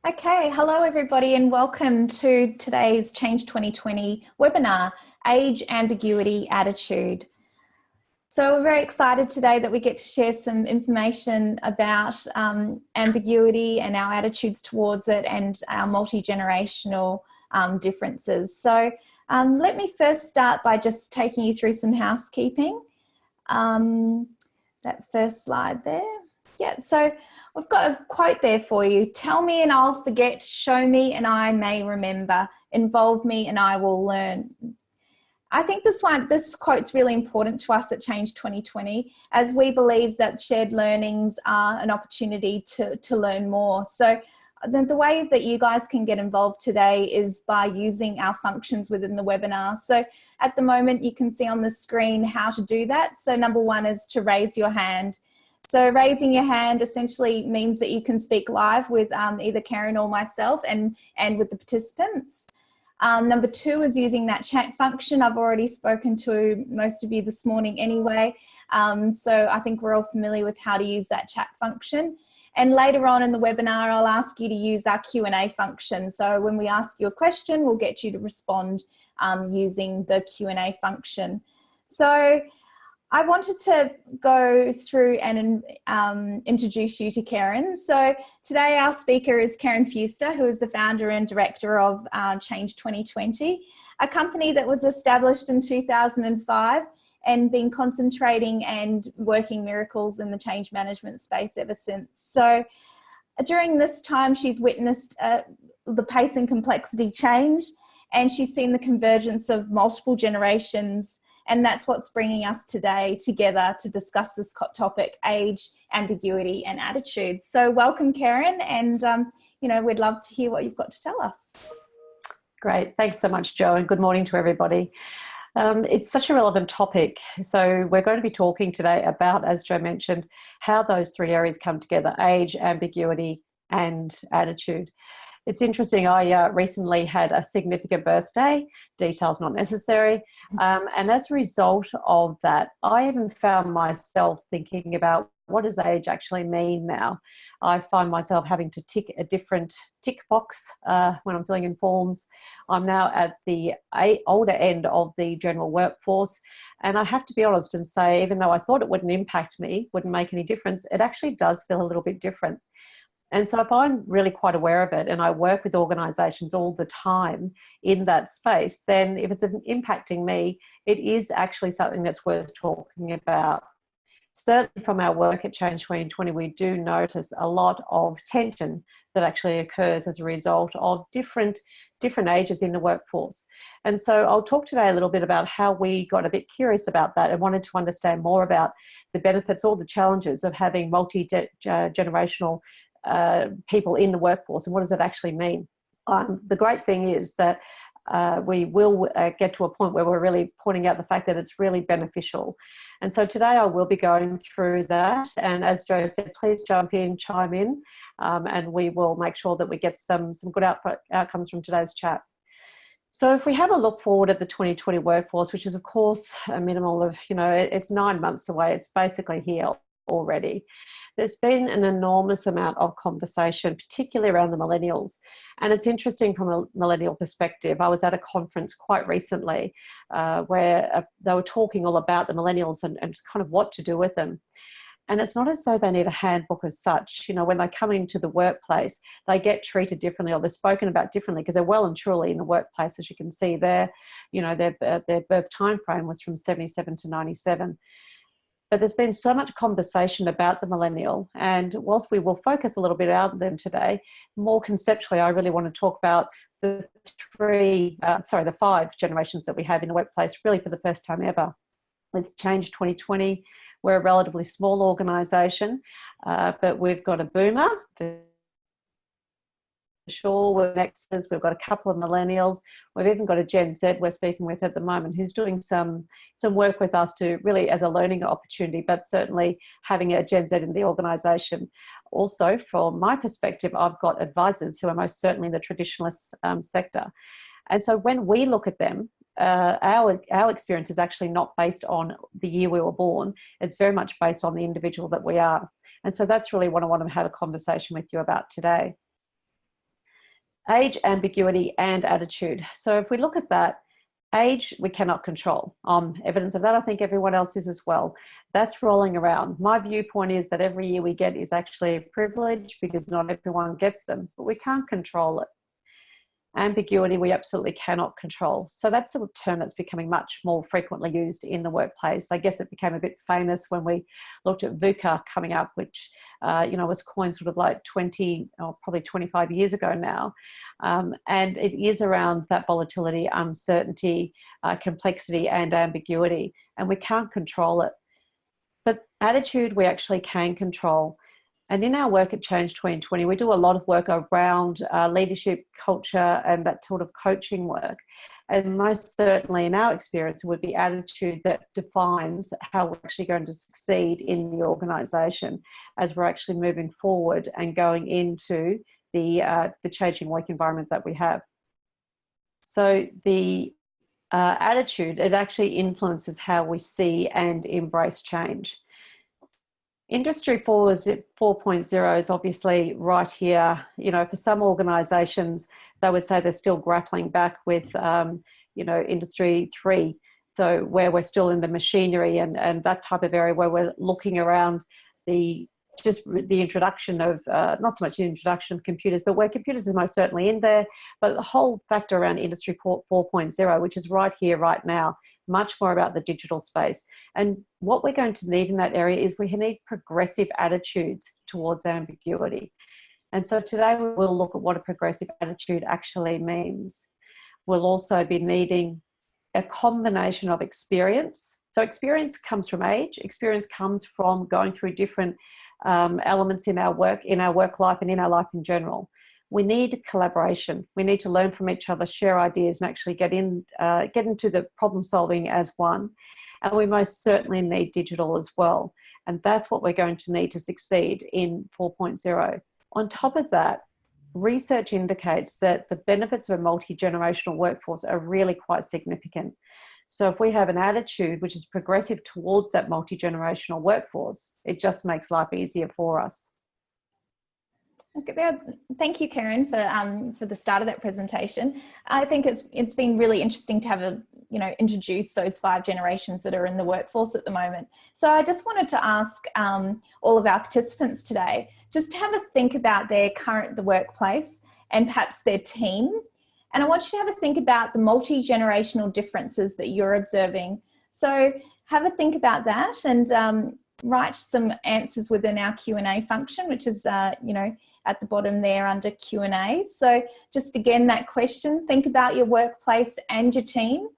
Okay, hello everybody and welcome to today's Change 2020 webinar, Age, Ambiguity, Attitude. So we're very excited today that we get to share some information about ambiguity and our attitudes towards it and our multi-generational differences. So let me first start by just taking you through some housekeeping. That first slide there. Yeah, so we've got a quote there for you. Tell me and I'll forget, show me and I may remember, involve me and I will learn. I think this quote's really important to us at Change 2020, as we believe that shared learnings are an opportunity to learn more. So the ways that you guys can get involved today is by using our functions within the webinar. So at the moment you can see on the screen how to do that. So number one is to raise your hand. So raising your hand essentially means that you can speak live with either Karen or myself and with the participants. Number two is using that chat function. I've already spoken to most of you this morning anyway, so I think we're all familiar with how to use that chat function. And later on in the webinar, I'll ask you to use our Q&A function. So when we ask you a question, we'll get you to respond using the Q&A function. So I wanted to go through and introduce you to Karen. So today our speaker is Karen Fuster, who is the founder and director of Change 2020, a company that was established in 2005 and been concentrating and working miracles in the change management space ever since. So during this time, she's witnessed the pace and complexity change, and she's seen the convergence of multiple generations. And that's what's bringing us today together to discuss this topic, age, ambiguity, and attitude. So welcome, Karen, and we'd love to hear what you've got to tell us. Great, thanks so much, Jo, and good morning to everybody. It's such a relevant topic. So we're going to be talking today about, as Jo mentioned, how those three areas come together: age, ambiguity, and attitude. It's interesting, I recently had a significant birthday, details not necessary, and as a result of that, I even found myself thinking about what does age actually mean now. I find myself having to tick a different tick box when I'm filling in forms. I'm now at the older end of the general workforce, and I have to be honest and say, even though I thought it wouldn't impact me, wouldn't make any difference, it actually does feel a little bit different. And so if I'm really quite aware of it and I work with organisations all the time in that space, then if it's impacting me, it is actually something that's worth talking about. Certainly from our work at Change 2020, we do notice a lot of tension that actually occurs as a result of different ages in the workforce. And so I'll talk today a little bit about how we got a bit curious about that and wanted to understand more about the benefits or the challenges of having multi-generational people in the workforce and what does it actually mean. The great thing is that we will get to a point where we're really pointing out the fact that it's really beneficial. And so today I will be going through that, and as Jo said, please jump in, chime in, and we will make sure that we get some good outcomes from today's chat. So if we have a look forward at the 2020 workforce, which is of course a minimal of, it's 9 months away, it's basically here already. There's been an enormous amount of conversation, particularly around the millennials. And it's interesting from a millennial perspective. I was at a conference quite recently where they were talking all about the millennials and kind of what to do with them. And it's not as though they need a handbook as such. When they come into the workplace, they get treated differently or they're spoken about differently because they're well and truly in the workplace. As you can see there, their birth time frame was from 77 to 97. But there's been so much conversation about the millennial, and whilst we will focus a little bit on them today, more conceptually, I really want to talk about the five generations that we have in the workplace, really for the first time ever. With Change 2020, we're a relatively small organisation, but we've got a boomer, sure, we're Xers, we've got a couple of millennials, we've even got a Gen Z we're speaking with at the moment who's doing some work with us to really as a learning opportunity, but certainly having a Gen Z in the organisation. Also, from my perspective, I've got advisors who are most certainly in the traditionalist sector. And so when we look at them, our experience is actually not based on the year we were born, it's very much based on the individual that we are. And so that's really what I want to have a conversation with you about today. Age, ambiguity, and attitude. So if we look at that, age we cannot control. Evidence of that, I think everyone else is as well. That's rolling around. My viewpoint is that every year we get is actually a privilege because not everyone gets them, but we can't control it. Ambiguity we absolutely cannot control. So that's a term that's becoming much more frequently used in the workplace. I guess it became a bit famous when we looked at VUCA coming up, which was coined sort of like 20 or probably 25 years ago now. And it is around that volatility, uncertainty, complexity, and ambiguity. And we can't control it. But attitude we actually can control. And in our work at Change 2020, we do a lot of work around leadership, culture, and that sort of coaching work. And most certainly in our experience, it would be attitude that defines how we're actually going to succeed in the organisation as we're actually moving forward and going into the changing work environment that we have. So the attitude, it actually influences how we see and embrace change. Industry 4.0 is obviously right here. For some organisations, they would say they're still grappling back with, Industry 3. So where we're still in the machinery and that type of area where we're looking around the introduction of, not so much the introduction of computers, but where computers is most certainly in there, but the whole factor around Industry 4.0, which is right here, right now, much more about the digital space. And what we're going to need in that area is we need progressive attitudes towards ambiguity. And so today we'll look at what a progressive attitude actually means. We'll also be needing a combination of experience. So experience comes from age, experience comes from going through different elements in our work life and in our life in general. We need collaboration. We need to learn from each other, share ideas, and actually get into the problem solving as one. And we most certainly need digital as well. And that's what we're going to need to succeed in 4.0. On top of that, research indicates that the benefits of a multi-generational workforce are really quite significant. So if we have an attitude which is progressive towards that multi-generational workforce, it just makes life easier for us. Okay, thank you, Karen, for the start of that presentation. I think it's been really interesting to have introduce those 5 generations that are in the workforce at the moment. So I just wanted to ask all of our participants today just to have a think about the workplace and perhaps their team. And I want you to have a think about the multi-generational differences that you're observing. So have a think about that and write some answers within our Q&A function, which is at the bottom there under Q&A. So just again, that question, think about your workplace and your team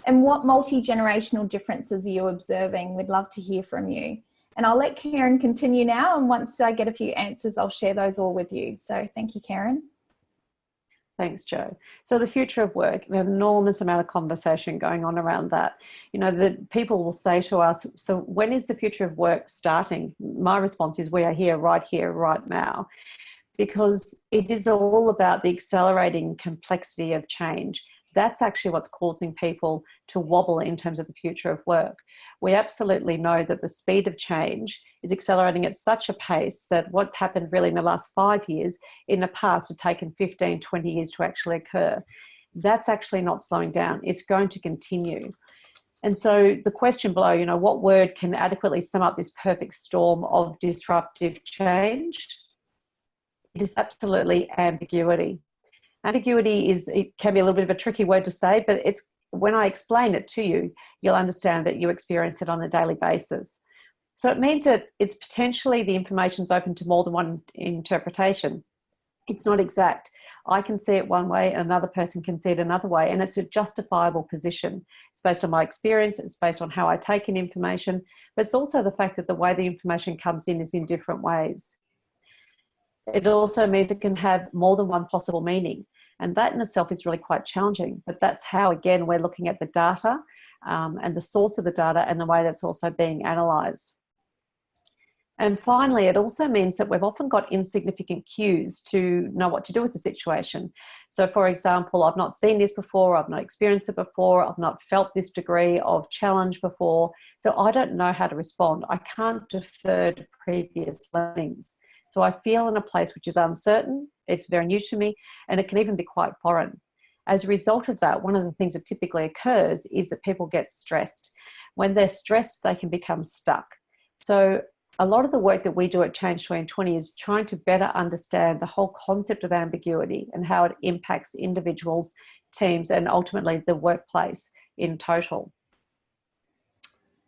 and what multi-generational differences are you observing? We'd love to hear from you. And I'll let Karen continue now. And once I get a few answers, I'll share those all with you. So thank you, Karen. Thanks, Jo. So the future of work, an enormous amount of conversation going on around that. The people will say to us, so when is the future of work starting? My response is we are here, right now, because it is all about the accelerating complexity of change. That's actually what's causing people to wobble in terms of the future of work. We absolutely know that the speed of change is accelerating at such a pace that what's happened really in the last 5 years, in the past had taken 15, 20 years to actually occur. That's actually not slowing down. It's going to continue. And so the question below, what word can adequately sum up this perfect storm of disruptive change? It is absolutely ambiguity. Ambiguity it can be a little bit of a tricky word to say, but it's when I explain it to you, you'll understand that you experience it on a daily basis. So it means that it's potentially the information's open to more than one interpretation. It's not exact. I can see it one way and another person can see it another way, and it's a justifiable position. It's based on my experience, it's based on how I take in information, but it's also the fact that the way the information comes in is in different ways. It also means it can have more than one possible meaning. And that in itself is really quite challenging. But that's how, again, we're looking at the data and the source of the data and the way that's also being analysed. And finally, it also means that we've often got insignificant cues to know what to do with the situation. So, for example, I've not seen this before, I've not experienced it before, I've not felt this degree of challenge before, so I don't know how to respond. I can't defer to previous learnings. So I feel in a place which is uncertain, it's very new to me, and it can even be quite foreign. As a result of that, one of the things that typically occurs is that people get stressed. When they're stressed, they can become stuck. So a lot of the work that we do at Change 2020 is trying to better understand the whole concept of ambiguity and how it impacts individuals, teams, and ultimately the workplace in total.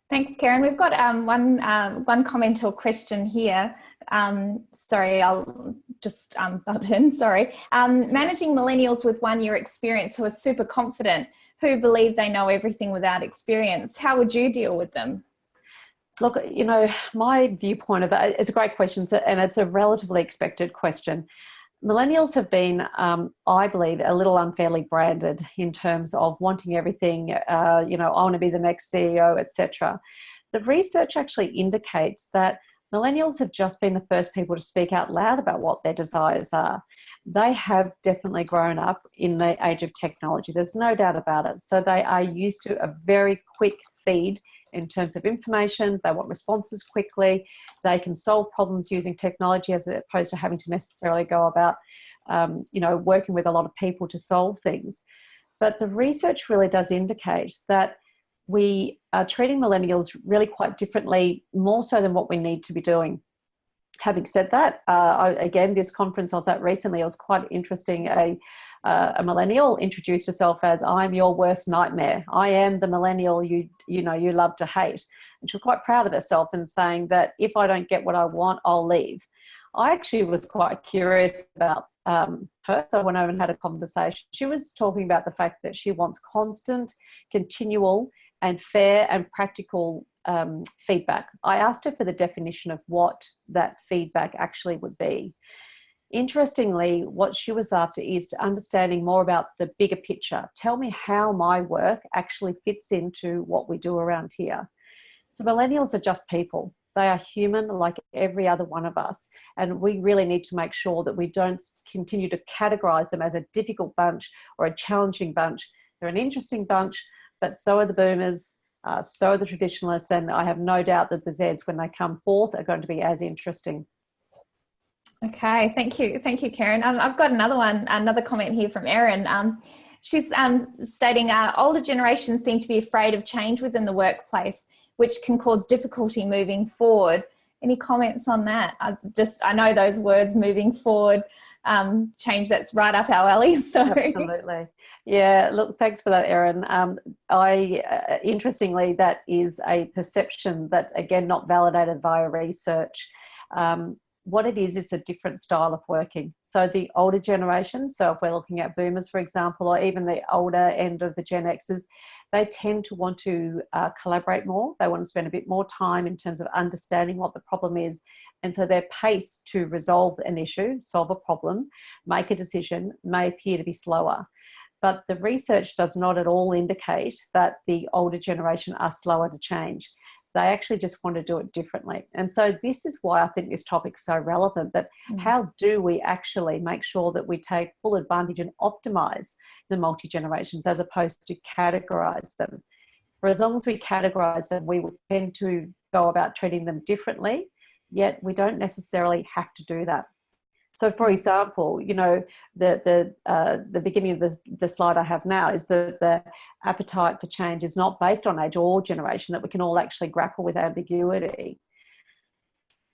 Thanks, Karen. We've got one comment or question here. Sorry, I'll just butt in. Sorry. Managing millennials with 1 year experience who are super confident, who believe they know everything without experience. How would you deal with them? Look, you know, my viewpoint of that, it's a great question, and it's a relatively expected question. Millennials have been, I believe, a little unfairly branded in terms of wanting everything, you know, I want to be the next CEO, etc. The research actually indicates that millennials have just been the first people to speak out loud about what their desires are. They have definitely grown up in the age of technology. There's no doubt about it. So they are used to a very quick feed in terms of information. They want responses quickly. They can solve problems using technology as opposed to having to necessarily go about, you know, working with a lot of people to solve things. But the research really does indicate that we are treating millennials really quite differently, more so than what we need to be doing. Having said that, again, this conference I was at recently, it was quite interesting. A millennial introduced herself as, "I'm your worst nightmare. I am the millennial you know you love to hate." And she was quite proud of herself and saying that if I don't get what I want, I'll leave. I actually was quite curious about her, so I went over and had a conversation. She was talking about the fact that she wants constant, continual, and fair and practical feedback. I asked her for the definition of what that feedback actually would be. Interestingly, what she was after is understanding more about the bigger picture. Tell me how my work actually fits into what we do around here. So millennials are just people. They are human like every other one of us. And we really need to make sure that we don't continue to categorize them as a difficult bunch or a challenging bunch. They're an interesting bunch, but so are the boomers, so are the traditionalists, and I have no doubt that the Zeds, when they come forth, are going to be as interesting. Okay, thank you, Karen. I've got another comment here from Erin. She's stating older generations seem to be afraid of change within the workplace, which can cause difficulty moving forward. Any comments on that? I know those words, moving forward, change, that's right up our alley. So absolutely. Yeah, look, thanks for that, Erin. Interestingly, that is a perception that's, again, not validated via research. What it is a different style of working. So the older generation, so if we're looking at boomers, for example, or even the older end of the Gen Xers, they tend to want to collaborate more. They want to spend a bit more time in terms of understanding what the problem is. And so their pace to resolve an issue, solve a problem, make a decision may appear to be slower. But the research does not at all indicate that the older generation are slower to change. They actually just want to do it differently. And so this is why I think this topic's so relevant, that how do we actually make sure that we take full advantage and optimize the multi-generations as opposed to categorize them? For as long as we categorize them, we would tend to go about treating them differently, yet we don't necessarily have to do that. So, for example, you know, the beginning of the slide I have now is that the appetite for change is not based on age or generation, that we can all actually grapple with ambiguity.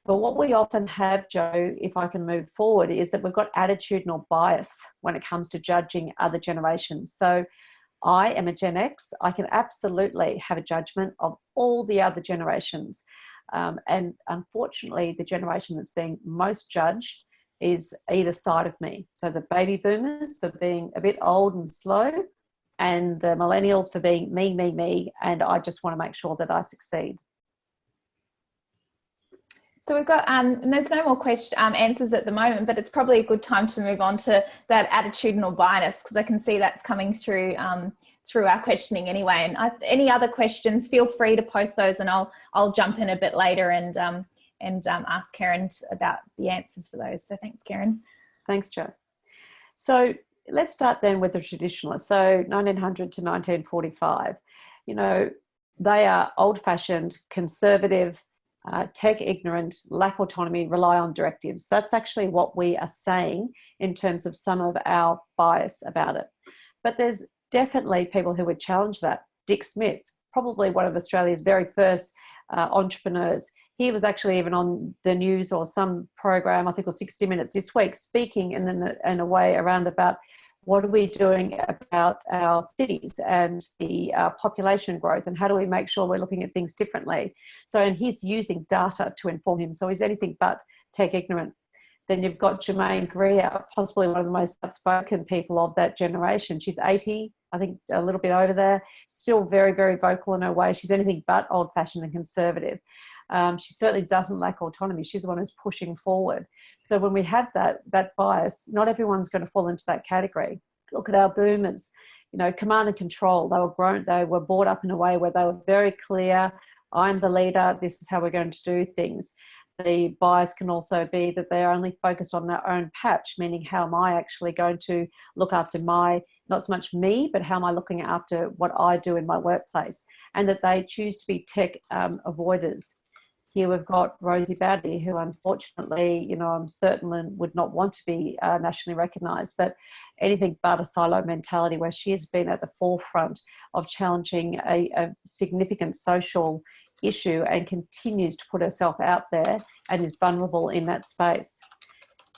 But what we often have, Joe, if I can move forward, is that we've got attitudinal bias when it comes to judging other generations. So I am a Gen X. I can absolutely have a judgment of all the other generations. And unfortunately, the generation that's being most judged is either side of me. So the baby boomers for being a bit old and slow, and the millennials for being me, and I just want to make sure that I succeed. So we've got, and there's no more answers at the moment, but it's probably a good time to move on to that attitudinal bias, because I can see that's coming through through our questioning anyway. And any other questions, feel free to post those, and I'll jump in a bit later and ask Karen about the answers for those. So thanks, Karen. Thanks, Jo. So let's start then with the traditionalists. So 1900 to 1945, you know, they are old-fashioned, conservative, tech ignorant, lack autonomy, rely on directives. That's actually what we are saying in terms of some of our bias about it. But there's definitely people who would challenge that. Dick Smith, probably one of Australia's very first entrepreneurs. He was actually even on the news or some program, I think it was 60 Minutes this week, speaking in a way around about what are we doing about our cities and the population growth, and how do we make sure we're looking at things differently. So, and he's using data to inform him. So he's anything but tech ignorant. Then you've got Germaine Greer, possibly one of the most outspoken people of that generation. She's 80, I think a little bit over there, still very, very vocal in her way. She's anything but old-fashioned and conservative. She certainly doesn't lack autonomy. She's the one who's pushing forward. So when we have that bias, not everyone's going to fall into that category. Look at our boomers, command and control. They were brought up in a way where they were very clear. I'm the leader. This is how we're going to do things. The bias can also be that they're only focused on their own patch, meaning how am I actually going to look after not so much me, but how am I looking after what I do in my workplace, and that they choose to be tech avoiders. Here we've got Rosie Badley, who unfortunately, I'm certain would not want to be nationally recognised, but anything but a silo mentality, where she has been at the forefront of challenging a significant social issue and continues to put herself out there and is vulnerable in that space.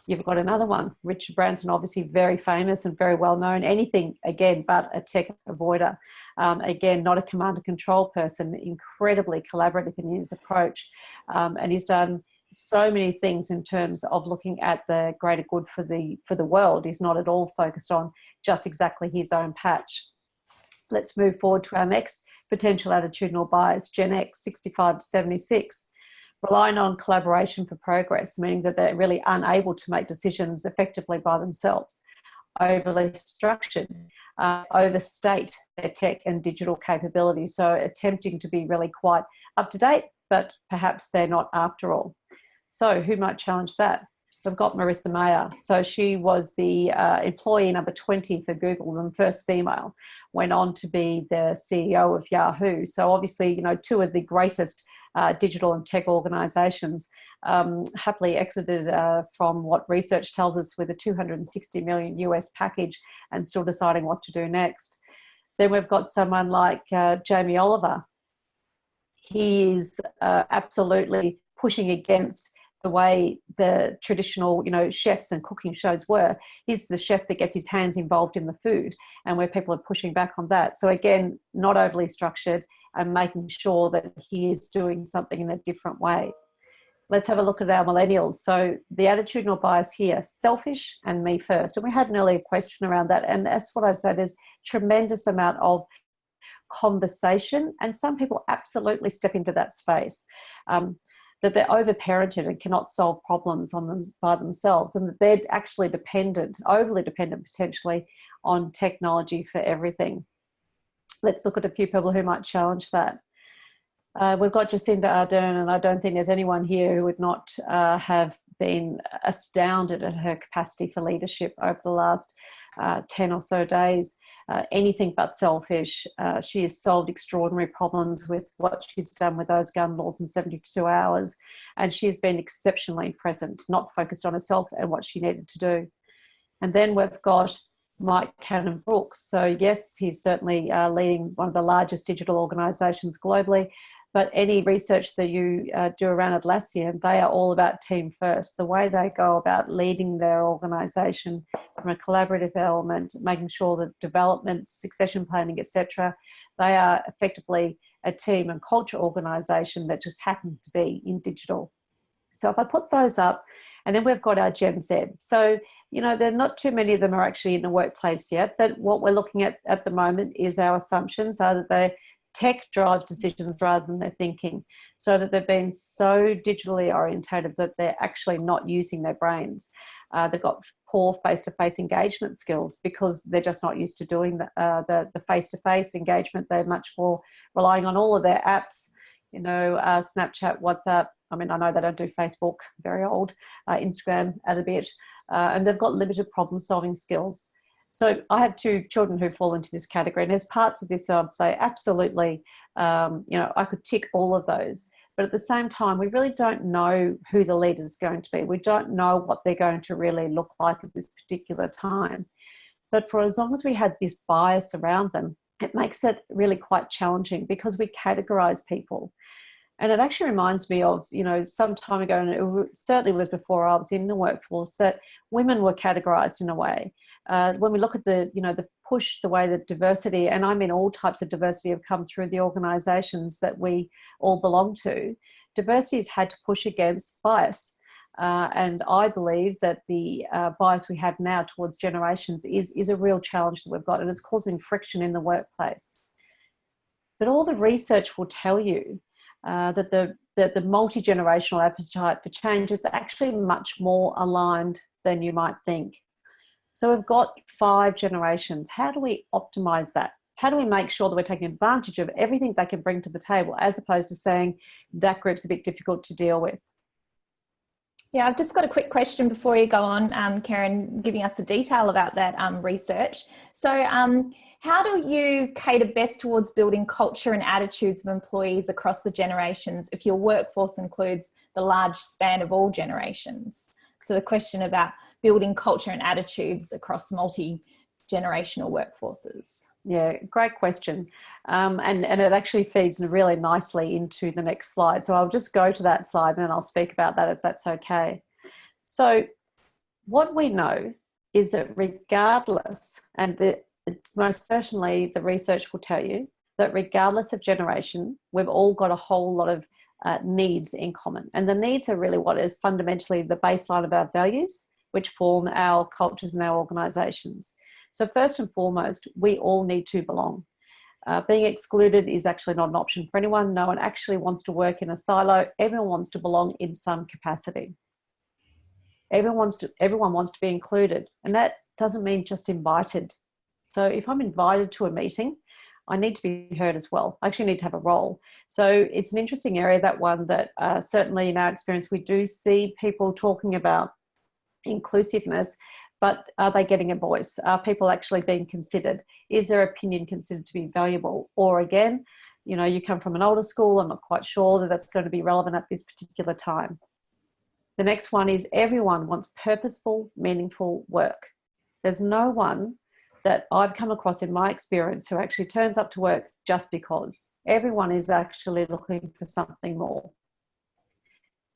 You've got another one, Richard Branson, obviously very famous and very well known, anything again but a tech avoider. Again, not a command and control person, incredibly collaborative in his approach, and he's done so many things in terms of looking at the greater good for the world. He's not at all focused on just exactly his own patch. Let's move forward to our next potential attitudinal bias, Gen X, 65 to 76. Relying on collaboration for progress, meaning that they're really unable to make decisions effectively by themselves. Overly structured, overstate their tech and digital capabilities, so attempting to be really quite up to date, but perhaps they're not after all. So who might challenge that? We've got Marissa Mayer. So she was the employee number 20 for Google, the first female, went on to be the CEO of Yahoo. So obviously, two of the greatest digital and tech organisations happily exited from what research tells us with a $260 million US package and still deciding what to do next. Then we've got someone like Jamie Oliver. He is absolutely pushing against the way the traditional, chefs and cooking shows were. He's the chef that gets his hands involved in the food, and where people are pushing back on that. So again, not overly structured and making sure that he is doing something in a different way. Let's have a look at our millennials. So the attitudinal bias here, selfish and me first. And we had an earlier question around that. And that's what I said, there's tremendous amount of conversation, and some people absolutely step into that space. That they're over-parented and cannot solve problems by themselves, and that they're actually overly dependent potentially on technology for everything. Let's look at a few people who might challenge that. We've got Jacinda Ardern, and I don't think there's anyone here who would not have been astounded at her capacity for leadership over the last 10 or so days. Anything but selfish. She has solved extraordinary problems with what she's done with those gun laws in 72 hours. And she's been exceptionally present, not focused on herself and what she needed to do. And then we've got Mike Cannon-Brookes. So yes, he's certainly leading one of the largest digital organisations globally, but any research that you do around Atlassian, they are all about team first. The way they go about leading their organisation from a collaborative element, making sure that development, succession planning, etc., they are effectively a team and culture organisation that just happen to be in digital. So if I put those up, and then we've got our Gen Z. So, there are not too many of them are actually in the workplace yet, but what we're looking at the moment is our assumptions are that they tech drives decisions rather than their thinking, so that they've been so digitally orientated that they're actually not using their brains. They've got poor face-to-face engagement skills because they're just not used to doing the face-to-face engagement. They're much more relying on all of their apps, Snapchat, WhatsApp. I mean, I know they don't do Facebook, very old, Instagram a bit, and they've got limited problem-solving skills. So I have two children who fall into this category, and there's parts of this I'd say absolutely, I could tick all of those. But at the same time, we really don't know who the leader is going to be. We don't know what they're going to really look like at this particular time. But for as long as we had this bias around them, it makes it really quite challenging because we categorize people. And it actually reminds me of, some time ago, and it certainly was before I was in the workforce, that women were categorized in a way. When we look at the push, the way that diversity, and I mean all types of diversity, have come through the organisations that we all belong to, diversity has had to push against bias. And I believe that the bias we have now towards generations is a real challenge that we've got, and it's causing friction in the workplace. But all the research will tell you that the multi-generational appetite for change is actually much more aligned than you might think. So we've got 5 generations. How do we optimize that? How do we make sure that we're taking advantage of everything they can bring to the table, as opposed to saying that group's a bit difficult to deal with? Yeah, I've just got a quick question before you go on, Karen, giving us the detail about that research. So how do you cater best towards building culture and attitudes of employees across the generations if your workforce includes the large span of all generations? So the question about building culture and attitudes across multi-generational workforces. Yeah, great question. And it actually feeds really nicely into the next slide. So I'll just go to that slide and then I'll speak about that if that's okay. So what we know is that regardless, and it's most certainly the research will tell you, that regardless of generation, we've all got a whole lot of needs in common. And the needs are really what is fundamentally the baseline of our values, which form our cultures and our organisations. So first and foremost, we all need to belong. Being excluded is actually not an option for anyone. No one actually wants to work in a silo. Everyone wants to belong in some capacity. Everyone wants to be included. And that doesn't mean just invited. So if I'm invited to a meeting, I need to be heard as well. I actually need to have a role. So it's an interesting area, that one, that certainly in our experience, we do see people talking about inclusiveness, but are they getting a voice? Are people actually being considered? Is their opinion considered to be valuable? Or again, you come from an older school, I'm not quite sure that that's going to be relevant at this particular time. The next one is everyone wants purposeful, meaningful work. There's no one that I've come across in my experience who actually turns up to work just because. Everyone is actually looking for something more.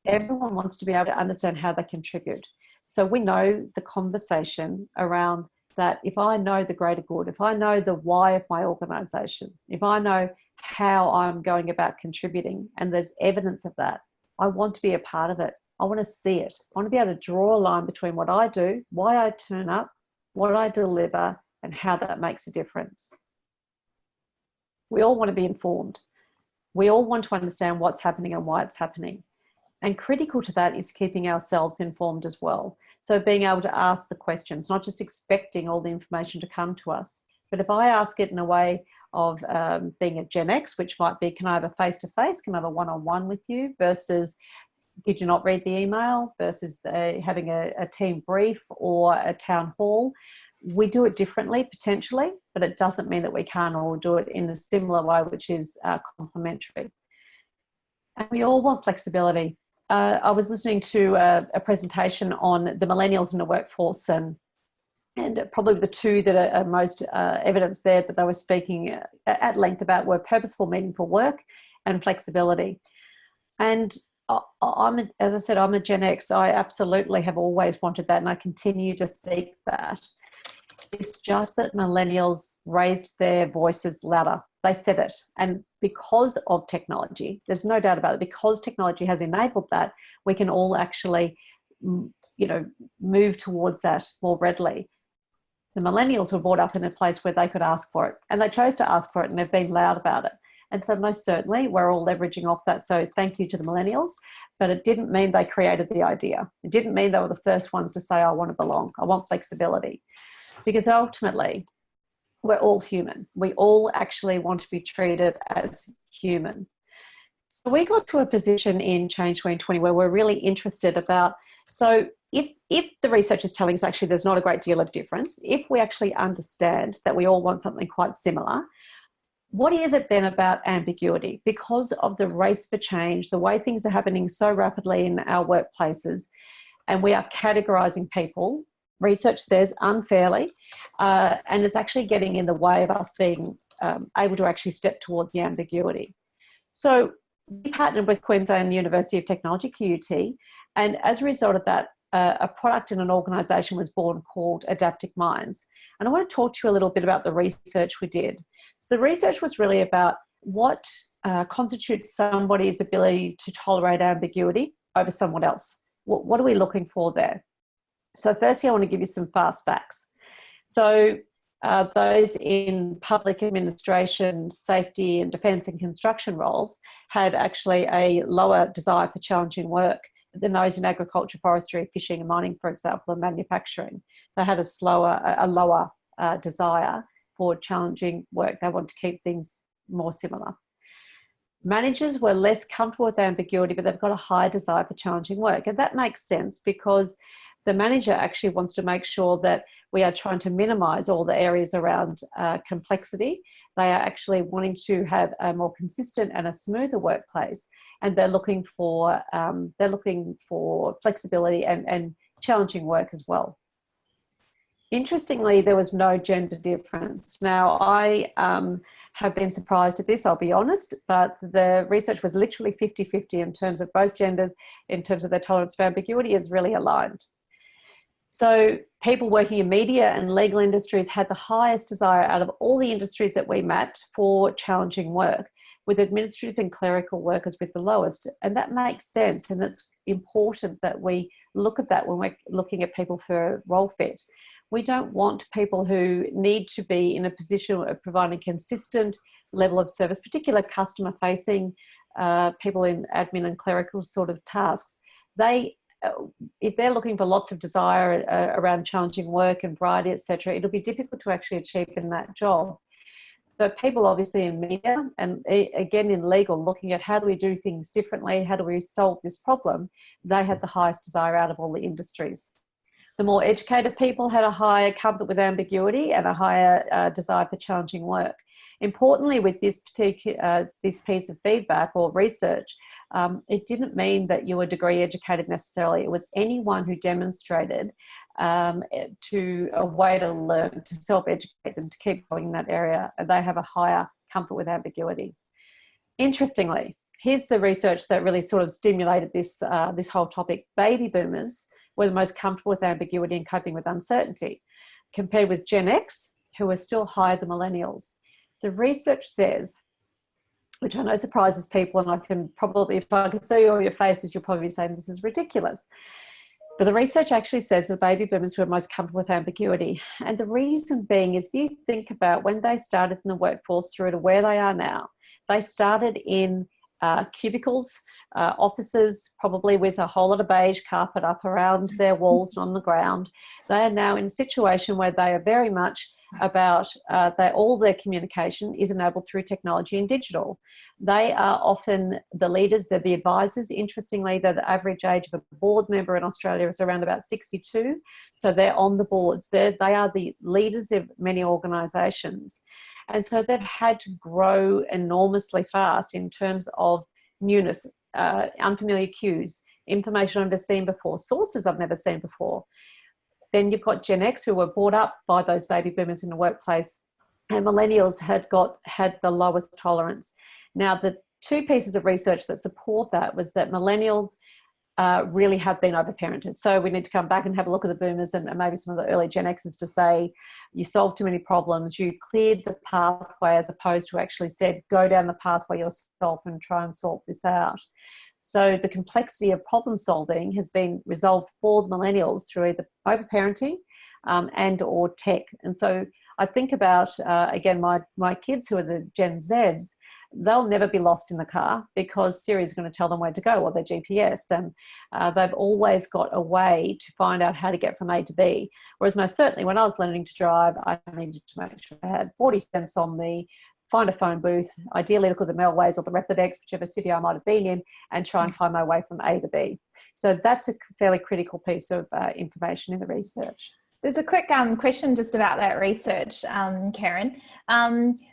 Everyone wants to be able to understand how they contribute. So we know the conversation around that. If I know the greater good, if I know the why of my organisation, if I know how I'm going about contributing, and there's evidence of that, I want to be a part of it. I want to see it. I want to be able to draw a line between what I do, why I turn up, what I deliver, and how that makes a difference. We all want to be informed. We all want to understand what's happening and why it's happening. And critical to that is keeping ourselves informed as well. So being able to ask the questions, not just expecting all the information to come to us. But if I ask it in a way of being a Gen X, which might be, can I have a face-to-face, can I have a one-on-one with you, versus did you not read the email, versus having a team brief or a town hall, we do it differently potentially, but it doesn't mean that we can't all do it in a similar way, which is complementary. And we all want flexibility. I was listening to a presentation on the millennials in the workforce, and probably the two that are most evidence there that they were speaking at length about were purposeful, meaningful work and flexibility. And as I said, I'm a Gen X. I absolutely have always wanted that, and I continue to seek that. It's just that millennials raised their voices louder. They said it. And because of technology, there's no doubt about it, because technology has enabled that, we can all actually, move towards that more readily. The millennials were brought up in a place where they could ask for it, and they chose to ask for it, and they've been loud about it. And so most certainly we're all leveraging off that. So thank you to the millennials, but it didn't mean they created the idea. It didn't mean they were the first ones to say, I want to belong, I want flexibility. Because ultimately, we're all human. We all actually want to be treated as human. So we got to a position in Change 2020 where we're really interested about, so if the research is telling us actually there's not a great deal of difference, if we actually understand that we all want something quite similar, What is it then about ambiguity? Because of the race for change, the way things are happening so rapidly in our workplaces, and we are categorizing people, research says unfairly, and it's actually getting in the way of us being able to actually step towards the ambiguity. So we partnered with Queensland University of Technology, QUT, and as a result of that, a product in an organisation was born called Adaptive Minds. And I want to talk to you a little bit about the research we did. So the research was really about what constitutes somebody's ability to tolerate ambiguity over someone else. What are we looking for there? So firstly, I want to give you some fast facts. So those in public administration, safety and defence and construction roles had actually a lower desire for challenging work than those in agriculture, forestry, fishing and mining, for example, and manufacturing. They had a lower desire for challenging work. They want to keep things more similar. Managers were less comfortable with ambiguity, but they've got a high desire for challenging work. And that makes sense because the manager actually wants to make sure that we are trying to minimise all the areas around complexity. They are actually wanting to have a more consistent and a smoother workplace, and they're looking for flexibility and challenging work as well. Interestingly, there was no gender difference. Now, I have been surprised at this, I'll be honest, but the research was literally 50-50 in terms of both genders, in terms of their tolerance for ambiguity is really aligned. So people working in media and legal industries had the highest desire out of all the industries that we mapped for challenging work, with administrative and clerical workers with the lowest. And that makes sense. And it's important that we look at that when we're looking at people for role fit. We don't want people who need to be in a position of providing consistent level of service, particularly customer facing people in admin and clerical sort of tasks. If they're looking for lots of desire around challenging work and variety, etc., it'll be difficult to actually achieve in that job. But people obviously in media and again in legal, looking at how do we do things differently, how do we solve this problem, they had the highest desire out of all the industries. The more educated people had a higher comfort with ambiguity and a higher desire for challenging work. Importantly, with this piece of feedback or research, it didn't mean that you were degree educated necessarily. It was anyone who demonstrated to a way to learn, to self-educate them, to keep going in that area. They have a higher comfort with ambiguity. Interestingly, here's the research that really sort of stimulated this whole topic. Baby boomers were the most comfortable with ambiguity and coping with uncertainty, compared with Gen X, who are still higher than millennials. The research says, which I know surprises people, and I can probably, if I could see all your faces, you'll probably be saying this is ridiculous. But the research actually says the baby boomers who are most comfortable with ambiguity. And the reason being is, if you think about when they started in the workforce through to where they are now, they started in cubicles, offices, probably with a whole lot of beige carpet up around their walls and on the ground. They are now in a situation where they are very much about all their communication is enabled through technology and digital. They are often the leaders, they're the advisors. Interestingly, the average age of a board member in Australia is around about 62. So they're on the boards. They are the leaders of many organisations. And so they've had to grow enormously fast in terms of newness, unfamiliar cues, information I've never seen before, sources I've never seen before. Then you've got Gen X, who were brought up by those baby boomers in the workplace, and millennials had the lowest tolerance. Now, the two pieces of research that support that was that millennials really have been overparented. So we need to come back and have a look at the boomers and maybe some of the early Gen Xers to say, you solved too many problems, you cleared the pathway, as opposed to actually said, go down the pathway yourself and try and sort this out. So the complexity of problem solving has been resolved for the millennials through either overparenting and or tech. And so I think about, again, my kids who are the Gen Zs, they'll never be lost in the car because Siri's going to tell them where to go, or their GPS. And they've always got a way to find out how to get from A to B. Whereas most certainly when I was learning to drive, I needed to make sure I had 40 cents on me, find a phone booth, ideally look at the Melways or the Rutherdex, whichever city I might have been in, and try and find my way from A to B. So that's a fairly critical piece of information in the research. There's a quick question just about that research, Karen.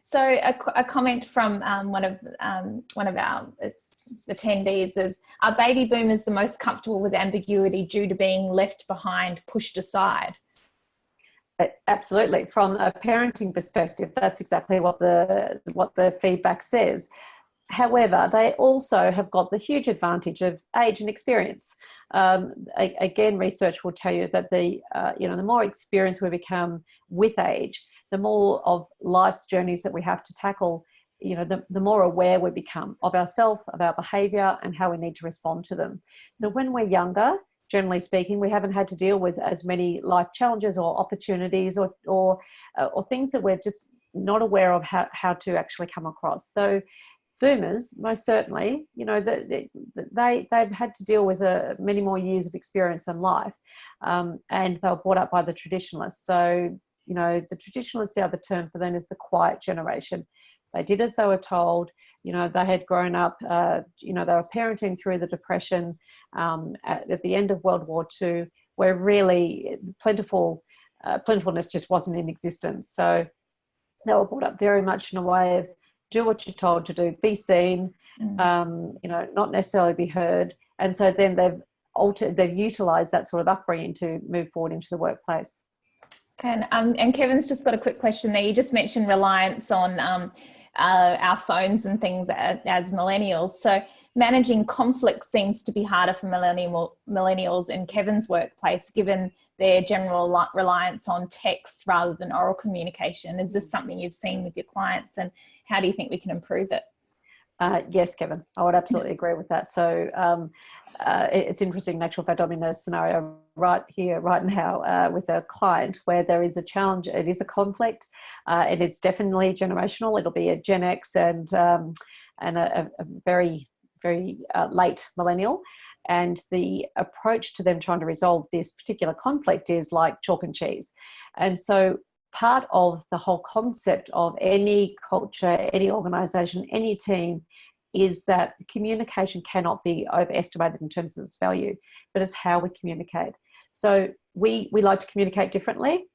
So a comment from one of our attendees is, are baby boomers the most comfortable with ambiguity due to being left behind, pushed aside? Absolutely. From a parenting perspective, that's exactly what the feedback says. However, they also have got the huge advantage of age and experience. Again, research will tell you that the more experience we become with age, the more of life's journeys that we have to tackle, the more aware we become of ourselves, of our behaviour, and how we need to respond to them. So when we're younger, generally speaking, we haven't had to deal with as many life challenges or opportunities or things that we're just not aware of how to actually come across. So boomers, most certainly, they've had to deal with many more years of experience in life, and they were brought up by the traditionalists. So, the traditionalists, the other term for them is the quiet generation. They did as they were told. They had grown up, they were parenting through the Depression, at the end of World War II, where really plentifulness just wasn't in existence. So they were brought up very much in a way of do what you're told to do, be seen, not necessarily be heard. And so then they've utilised that sort of upbringing to move forward into the workplace. Okay, and Kevin's just got a quick question there. You just mentioned reliance on our phones and things as millennials. So managing conflict seems to be harder for millennials in Kevin's workplace, given their general reliance on text rather than oral communication. Is this something you've seen with your clients, and how do you think we can improve it? Yes, Kevin, I would absolutely agree with that. So it's interesting. In actual fact, I'm in a scenario right here, right now, with a client where there is a challenge. It is a conflict. It is definitely generational. It'll be a Gen X and a very, very late millennial. And the approach to them trying to resolve this particular conflict is like chalk and cheese. And so part of the whole concept of any culture, any organisation, any team is that communication cannot be overestimated in terms of its value, but it's how we communicate. So we like to communicate differently.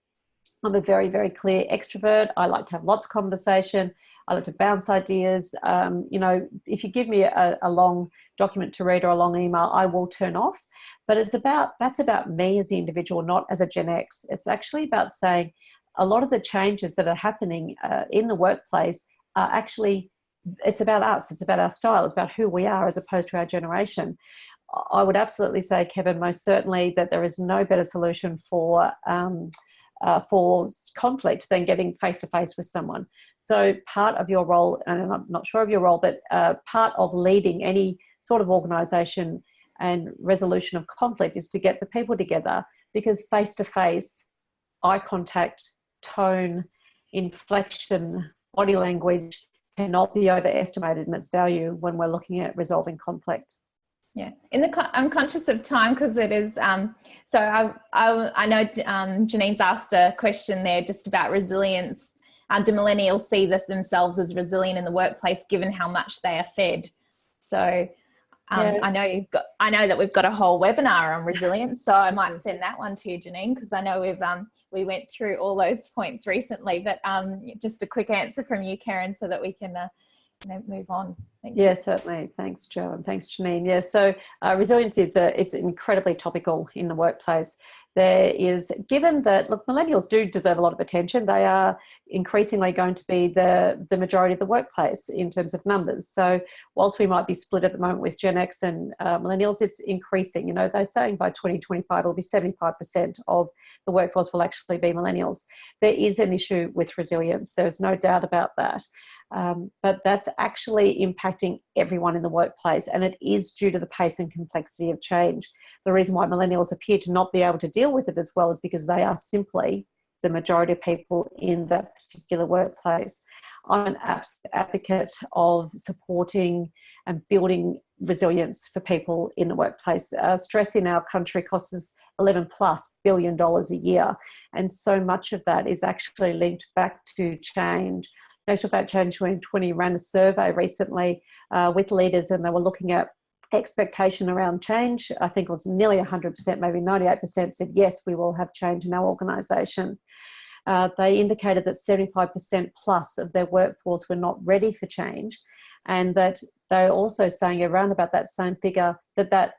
I'm a very, very clear extrovert. I like to have lots of conversation. I like to bounce ideas. If you give me a long document to read or a long email, I will turn off. But that's about me as the individual, not as a Gen X. It's actually about saying a lot of the changes that are happening in the workplace are actually, it's about us. It's about our style. It's about who we are as opposed to our generation. I would absolutely say, Kevin, most certainly that there is no better solution for conflict than getting face-to-face with someone. So part of your role, and I'm not sure of your role, but part of leading any sort of organisation and resolution of conflict is to get the people together, because face-to-face, eye contact, tone, inflection, body language cannot be overestimated in its value when we're looking at resolving conflict. Yeah, I'm conscious of time because it is. So I know Janine's asked a question there just about resilience. Do millennials see themselves as resilient in the workplace given how much they are fed? So Yeah. I know that we've got a whole webinar on resilience, so I might send that one to you, Janine, because I know we went through all those points recently. But just a quick answer from you, Karen, so that we can move on. Thank you. Certainly. Thanks, Jo, and thanks, Janine. Yeah, so resilience it's incredibly topical in the workplace. There is, given that, look, millennials do deserve a lot of attention. They are increasingly going to be the majority of the workplace in terms of numbers. So whilst we might be split at the moment with Gen X and millennials, it's increasing. They're saying by 2025 it'll be 75% of the workforce will actually be millennials. There is an issue with resilience. There's no doubt about that. But that's actually impacting everyone in the workplace, and it is due to the pace and complexity of change. The reason why millennials appear to not be able to deal with it as well is because they are simply the majority of people in that particular workplace. I'm an absolute advocate of supporting and building resilience for people in the workplace. Stress in our country costs us $11+ billion a year, and so much of that is actually linked back to change. Actual Fact Change 2020 ran a survey recently with leaders, and they were looking at expectation around change. I think it was nearly 100%, maybe 98% said, yes, we will have change in our organisation. They indicated that 75% plus of their workforce were not ready for change, and that they're also saying around about that same figure that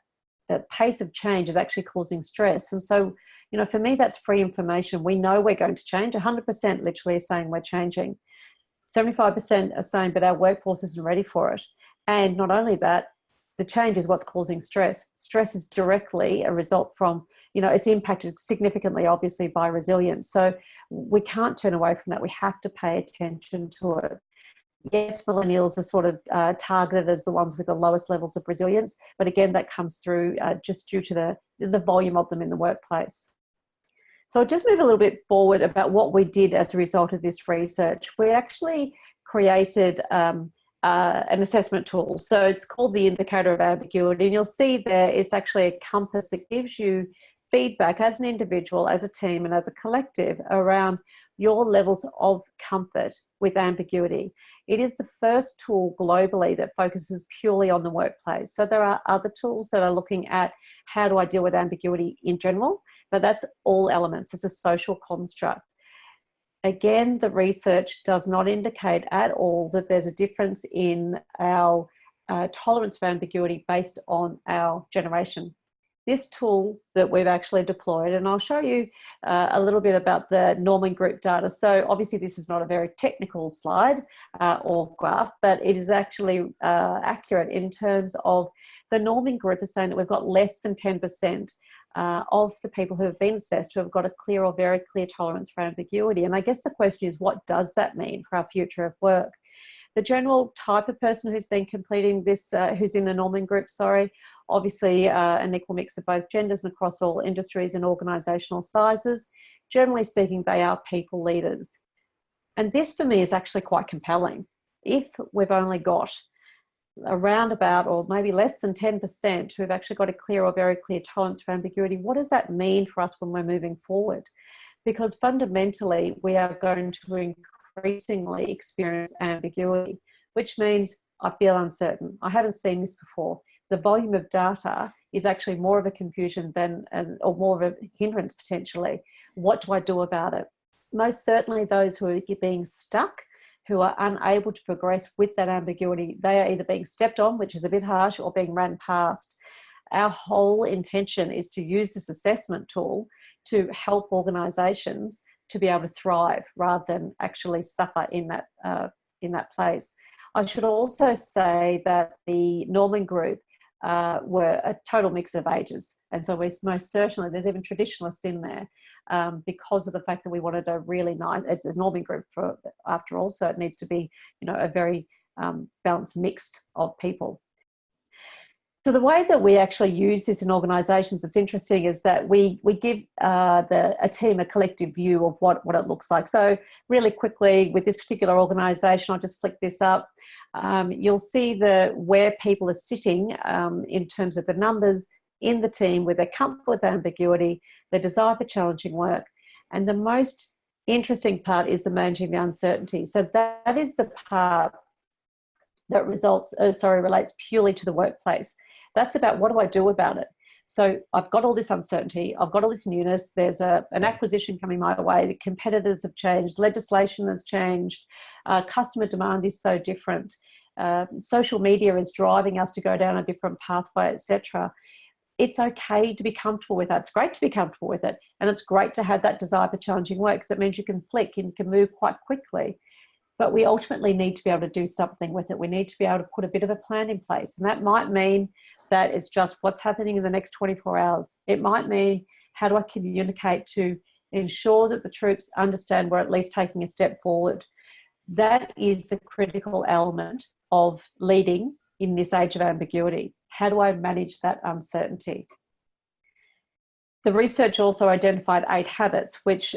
pace of change is actually causing stress. And so, you know, for me, that's free information. We know we're going to change. 100% literally is saying we're changing. 75% are saying, but our workforce isn't ready for it. And not only that, the change is what's causing stress. Stress is directly a result from, you know, it's impacted significantly, obviously, by resilience. So we can't turn away from that. We have to pay attention to it. Yes, millennials are sort of targeted as the ones with the lowest levels of resilience, but again, that comes through just due to the volume of them in the workplace. So I'll just move a little bit forward about what we did as a result of this research. We actually created an assessment tool. So it's called the Indicator of Ambiguity, and you'll see there is actually a compass that gives you feedback as an individual, as a team, and as a collective around your levels of comfort with ambiguity. It is the first tool globally that focuses purely on the workplace. So there are other tools that are looking at how do I deal with ambiguity in general, but that's all elements. It's a social construct. Again, the research does not indicate at all that there's a difference in our tolerance for ambiguity based on our generation. This tool that we've actually deployed, and I'll show you a little bit about the Norman Group data. So obviously this is not a very technical slide or graph, but it is actually accurate in terms of the Norman Group is saying that we've got less than 10% of the people who have been assessed who have got a clear or very clear tolerance for ambiguity. And I guess the question is, what does that mean for our future of work? The general type of person who's been completing this, who's in the Norman Group, obviously an equal mix of both genders and across all industries and organisational sizes. Generally speaking, they are people leaders. And this for me is actually quite compelling. If we've only got around about, or maybe less than 10% who've actually got a clear or very clear tolerance for ambiguity, what does that mean for us when we're moving forward? Because fundamentally, we are going to increasingly experience ambiguity, which means I feel uncertain. I haven't seen this before. The volume of data is actually more of a confusion than, or more of a hindrance potentially. What do I do about it? Most certainly those who are being stuck, who are unable to progress with that ambiguity, they are either being stepped on, which is a bit harsh, or being ran past. Our whole intention is to use this assessment tool to help organisations to be able to thrive rather than actually suffer in that place. I should also say that the Norman Group were a total mix of ages, and so we most certainly, there's even traditionalists in there because of the fact that we wanted a really nice, it's a Norman Group for after all, so it needs to be, you know, a very balanced mixed of people. So the way that we actually use this in organisations, it's interesting, is that we give a team a collective view of what it looks like. So really quickly with this particular organisation, I'll just flick this up. You'll see where people are sitting in terms of the numbers in the team, with their comfort with ambiguity, their desire for challenging work. And the most interesting part is the managing the uncertainty. So that is the part that relates purely to the workplace. That's about, what do I do about it? So I've got all this uncertainty, I've got all this newness, there's an acquisition coming my way, the competitors have changed, legislation has changed, customer demand is so different, social media is driving us to go down a different pathway, etc. It's okay to be comfortable with that. It's great to be comfortable with it, and it's great to have that desire for challenging work, because it means you can flick and can move quite quickly. But we ultimately need to be able to do something with it. We need to be able to put a bit of a plan in place. And that might mean that it's just what's happening in the next 24 hours. It might mean, how do I communicate to ensure that the troops understand we're at least taking a step forward? That is the critical element of leading in this age of ambiguity. How do I manage that uncertainty? The research also identified 8 habits, which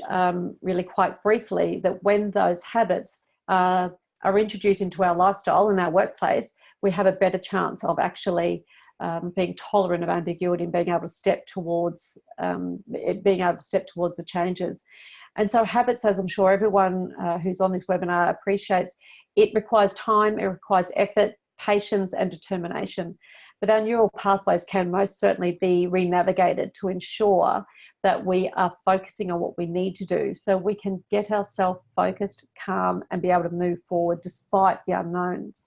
really quite briefly, that when those habits are introduced into our lifestyle and our workplace, we have a better chance of actually being tolerant of ambiguity and being able to step towards the changes. And so habits, as I'm sure everyone who's on this webinar appreciates, it requires time, it requires effort, patience and determination. But our neural pathways can most certainly be re-navigated to ensure that we are focusing on what we need to do, so we can get ourselves focused, calm, and be able to move forward despite the unknowns.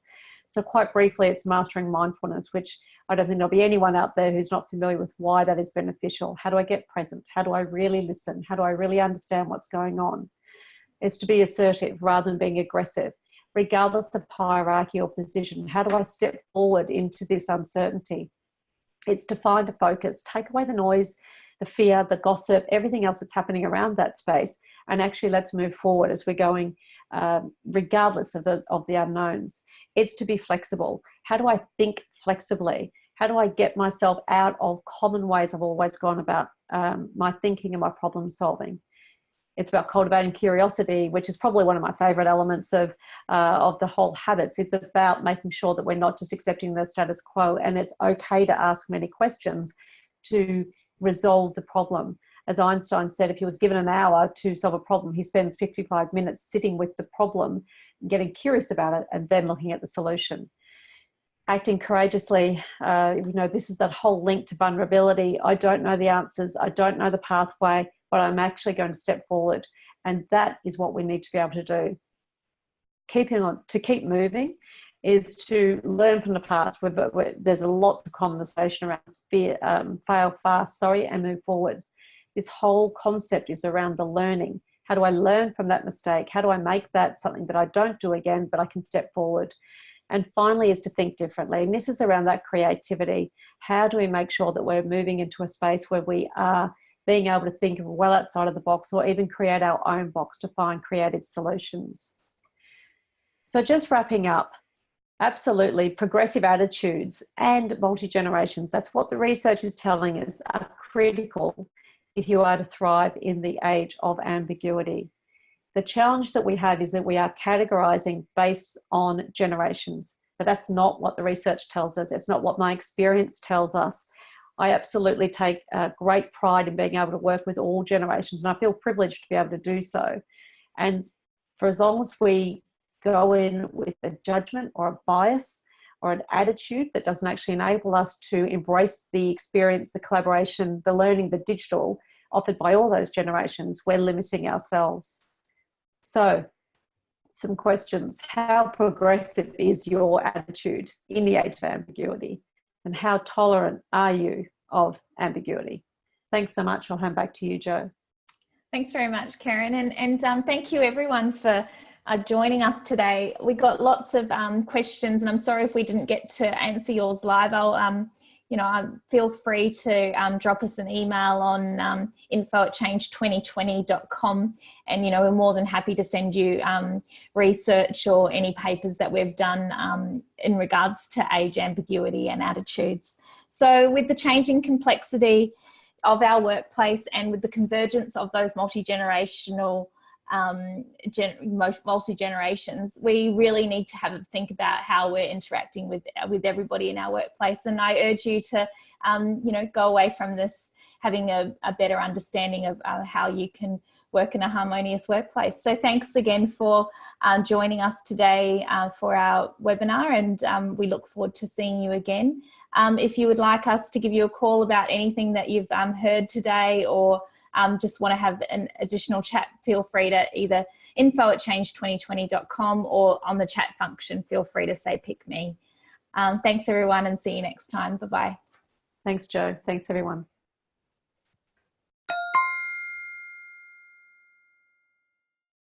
So quite briefly, it's mastering mindfulness, which I don't think there'll be anyone out there who's not familiar with why that is beneficial. How do I get present? How do I really listen? How do I really understand what's going on? It's to be assertive rather than being aggressive, regardless of hierarchy or position. How do I step forward into this uncertainty? It's to find a focus, take away the noise, the fear, the gossip, everything else that's happening around that space, and actually let's move forward as we're going, regardless of the unknowns. It's to be flexible. How do I think flexibly? How do I get myself out of common ways I've always gone about my thinking and my problem solving? It's about cultivating curiosity, which is probably one of my favorite elements of the whole habits. It's about making sure that we're not just accepting the status quo, and it's okay to ask many questions to resolve the problem. As Einstein said, if he was given an hour to solve a problem, he spends 55 minutes sitting with the problem, getting curious about it, and then looking at the solution. Acting courageously, this is that whole link to vulnerability. I don't know the answers. I don't know the pathway, but I'm actually going to step forward. And that is what we need to be able to do. To keep moving is to learn from the past. There's lots of conversation around fear, fail fast, and move forward. This whole concept is around the learning. How do I learn from that mistake? How do I make that something that I don't do again, but I can step forward? And finally is to think differently. And this is around that creativity. How do we make sure that we're moving into a space where we are being able to think well outside of the box, or even create our own box to find creative solutions? So just wrapping up, absolutely, progressive attitudes and multi-generations, that's what the research is telling us, are critical if you are to thrive in the age of ambiguity. The challenge that we have is that we are categorizing based on generations, but that's not what the research tells us. It's not what my experience tells us. I absolutely take great pride in being able to work with all generations, and I feel privileged to be able to do so. And for as long as we go in with a judgment or a bias or an attitude that doesn't actually enable us to embrace the experience, the collaboration, the learning, the digital offered by all those generations, we're limiting ourselves. So, some questions. How progressive is your attitude in the age of ambiguity? And how tolerant are you of ambiguity? Thanks so much. I'll hand back to you, Jo. Thanks very much, Karen. And thank you everyone for joining us today. We got lots of questions, and I'm sorry if we didn't get to answer yours live. I'll feel free to drop us an email on info@change2020.com, and we're more than happy to send you research or any papers that we've done in regards to age ambiguity and attitudes. So with the changing complexity of our workplace and with the convergence of those multi-generational multi-generations, we really need to have a think about how we're interacting with everybody in our workplace. And I urge you to go away from this having a better understanding of how you can work in a harmonious workplace. So thanks again for joining us today for our webinar, and we look forward to seeing you again. If you would like us to give you a call about anything that you've heard today, or just want to have an additional chat, feel free to either info@change2020.com, or on the chat function, feel free to say pick me. Thanks everyone, and see you next time. Bye-bye. Thanks, Jo. Thanks everyone.